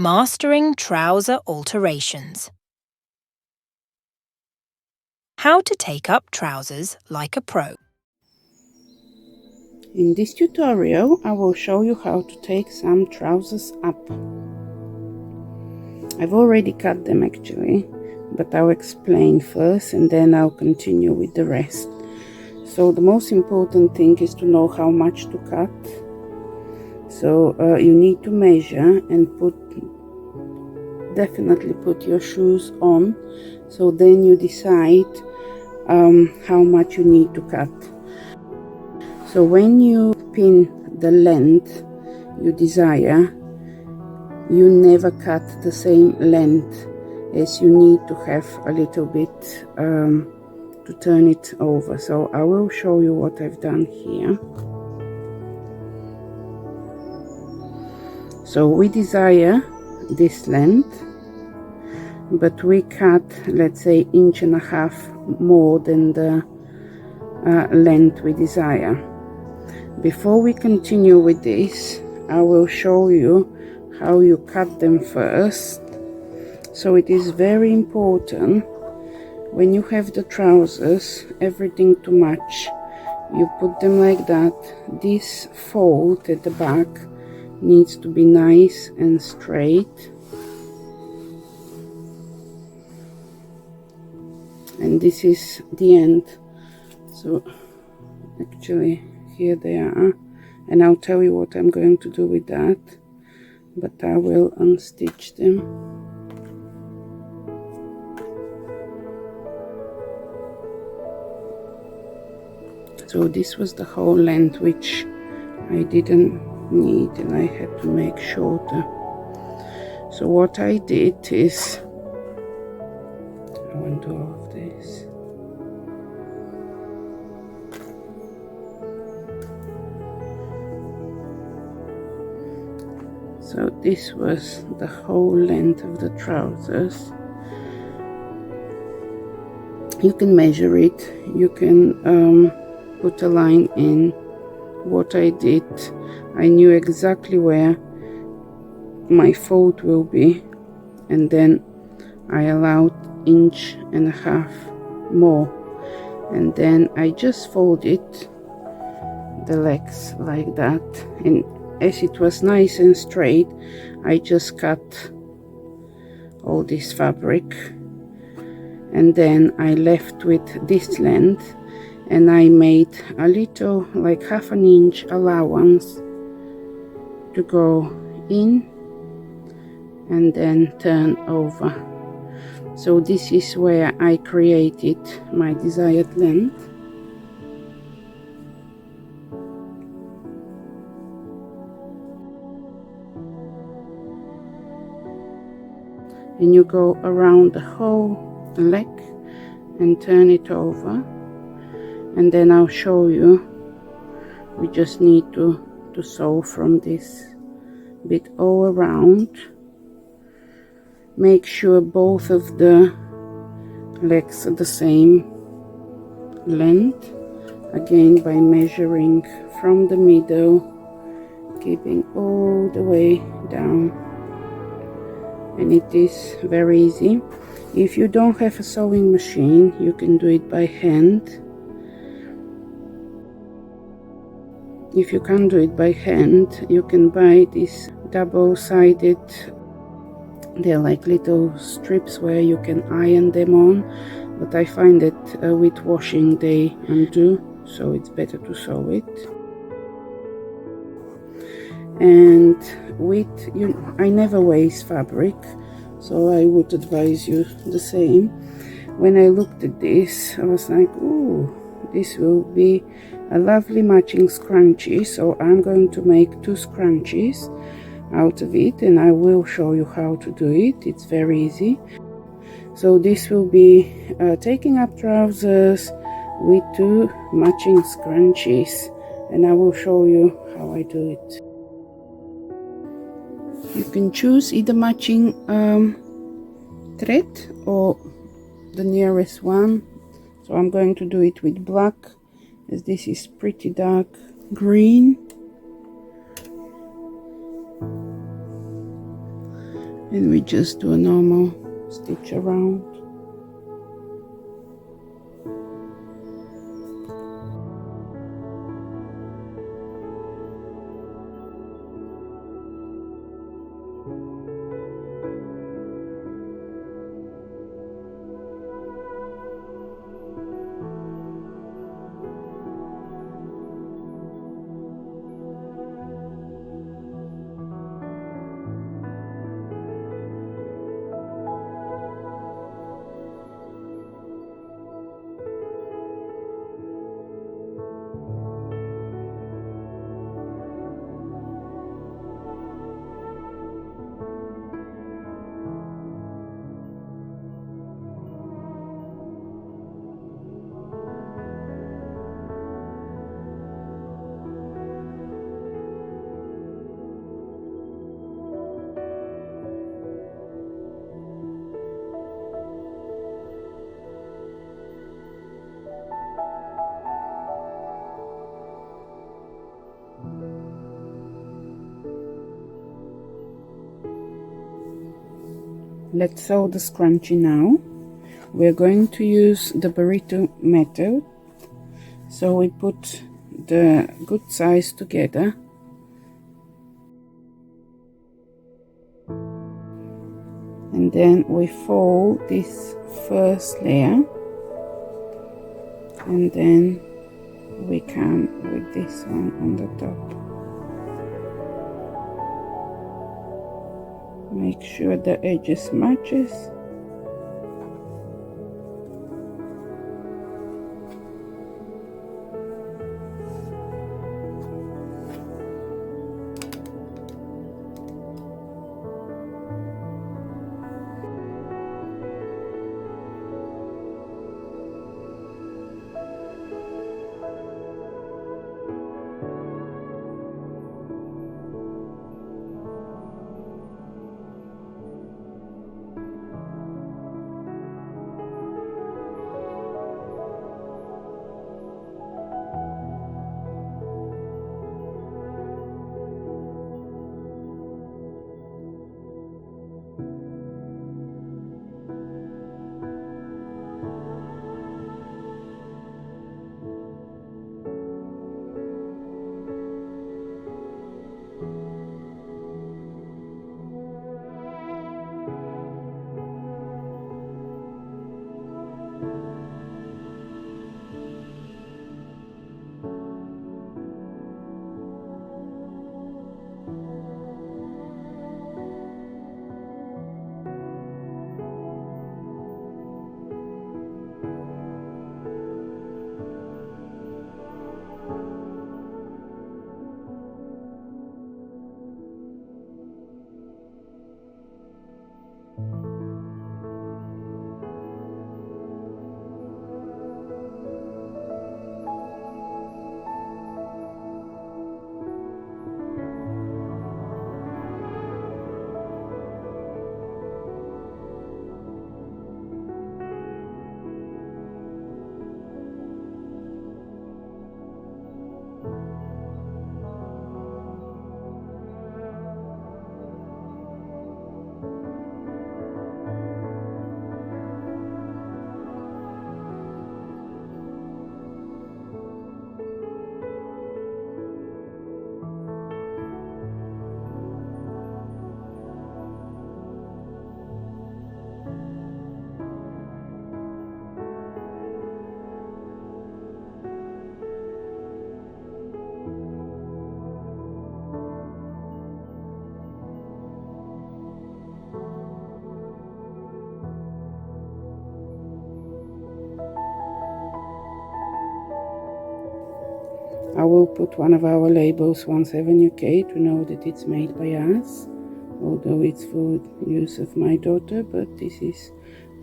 Mastering Trouser Alterations. How to take up trousers like a pro. In this tutorial, I will show you how to take some trousers up. I've already cut them actually, but I'll explain first and then I'll continue with the rest. So the most important thing is to know how much to cut. So you need to measure and definitely put your shoes on. So then you decide how much you need to cut. So when you pin the length you desire, you never cut the same length, as you need to have a little bit to turn it over. So I will show you what I've done here. So we desire this length, but we cut, let's say, 1.5 inches more than the length we desire. Before we continue with this, I will show you how you cut them first. So it is very important, when you have the trousers, everything to match, you put them like that. This fold at the back needs to be nice and straight, and this is the end. So actually here they are, and I'll tell you what I'm going to do with that, but I will unstitch them. So this was the whole length, which I didn't need and I had to make shorter. So what I did is, I want to do all of this. So this was the whole length of the trousers. You can measure it, you can put a line in. What I did, I knew exactly where my fold will be, and then I allowed 1.5 inches more, and then I just folded the legs like that, and as it was nice and straight, I just cut all this fabric, and then I left with this length, and I made a little, like 1/2 inch allowance to go in and then turn over. So this is where I created my desired length. And you go around the whole leg and turn it over, and then I'll show you. We just need to sew from this bit all around. Make sure both of the legs are the same length, again by measuring from the middle, keeping all the way down. And it is very easy. If you don't have a sewing machine, you can do it by hand. If you can't do it by hand, you can buy these double-sided, they're like little strips where you can iron them on, but I find that with washing they undo, so it's better to sew it. And I never waste fabric, so I would advise you the same. When I looked at this, I was like, ooh, this will be a lovely matching scrunchie. So I'm going to make 2 scrunchies out of it, and I will show you how to do it. It's very easy. So this will be taking up trousers with 2 matching scrunchies, and I will show you how I do it. You can choose either matching thread or the nearest one. So I'm going to do it with black, as this is pretty dark green. and we just do a normal stitch around. Let's sew the scrunchie now. We're going to use the burrito method. So we put the good size together and then we fold this first layer and then we come with this one on the top. Make sure the edges matches. I will put one of our labels 17 UK to know that it's made by us, although it's for use of my daughter, but this is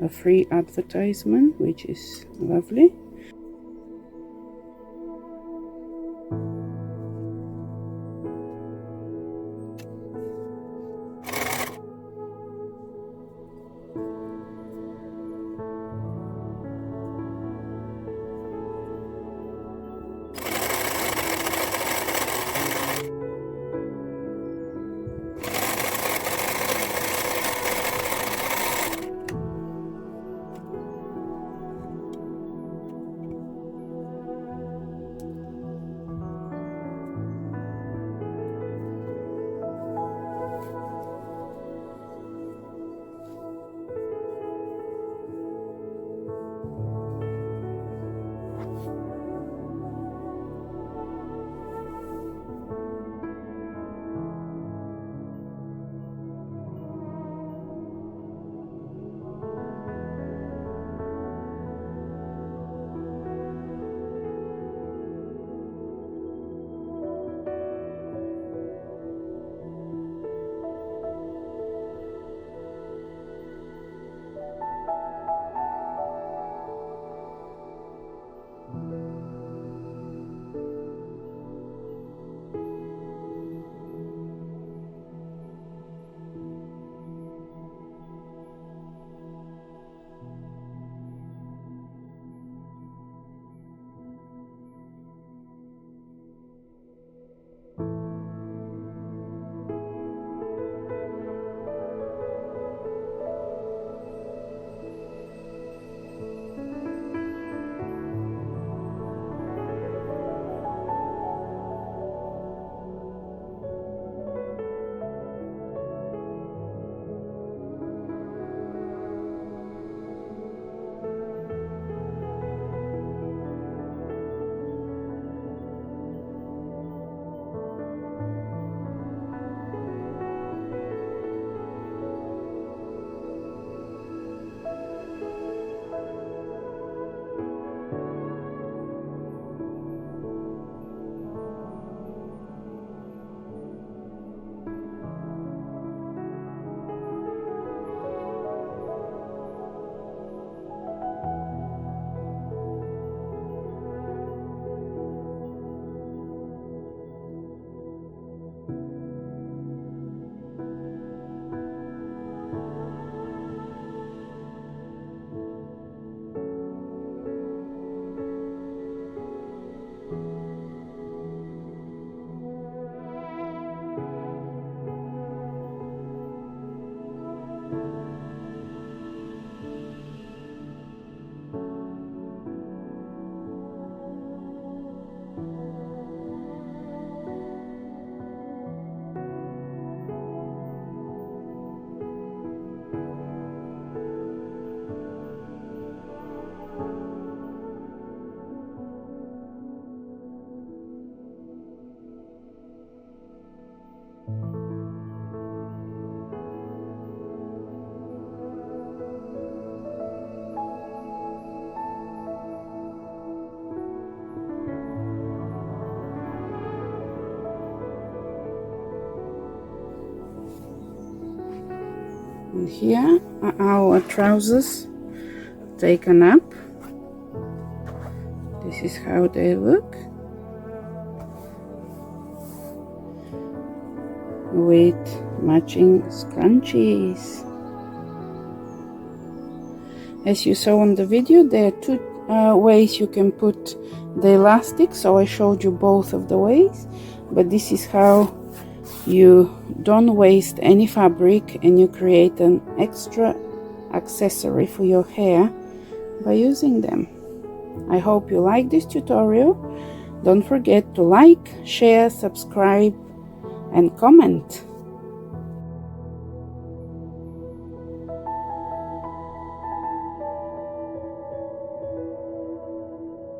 a free advertisement, which is lovely. And here are our trousers taken up. This is how they look, with matching scrunchies. As you saw on the video, there are two ways you can put the elastic, so I showed you both of the ways, but this is how you don't waste any fabric and you create an extra accessory for your hair by using them. I hope you like this tutorial. Don't forget to like, share, subscribe and comment.